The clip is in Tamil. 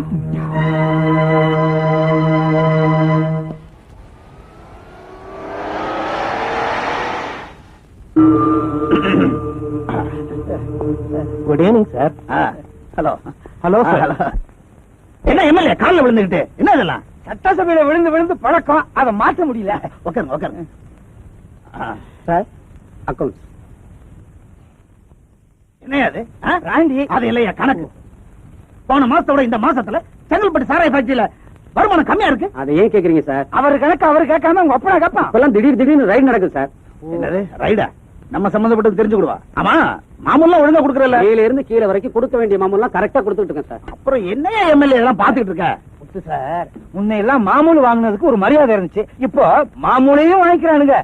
Good evening sir. Hello hello sir. என்ன எம்எல்ஏ காலில் விழுந்துகிட்டு என்ன இதெல்லாம்? சட்டசபையில விழுந்து விழுந்து பழக்கம், அதை மாற்ற முடியல. உட்காருங்க உட்காருங்க. Sir accounts. என்ன அது? ராண்டி அது இல்லையா கணக்கு? போன மாசத்தோட இந்த மாசத்துல செங்கல்பட்டு சாராய ஃபேக்டரியில வருமானம் கம்மியா இருக்கு. அதை ஏன் கேக்குறீங்க சார்? அவர் கணக்கு அவர் கேட்காம உங்க அப்பனா கேட்பான். இப்பெல்லாம் திடீர்னு ரைடு நடக்குது சார். என்னது ரைடா? நம்ம சம்பந்தப்பட்டது தெரிஞ்சுக்கிடுவா. ஆமா மாமூல்லாம் ஒழுங்கா கொடுக்கறல. கீழ இருந்து கீழ வரைக்கும் கொடுக்க வேண்டிய மாமூல்லாம் கரெக்டா கொடுத்துட்டு இருக்கேன் சார். அப்புறம் என்னையா எம்எல்ஏ எல்லாம் பாத்துக்கிட்டு இருக்க? சார் முன்ன எல்லாம் மாமூல் வாங்குனதுக்கு ஒரு மரியாதை இருந்துச்சு, இப்போ மாமூலையும் வாங்கிக்கிறானுங்க.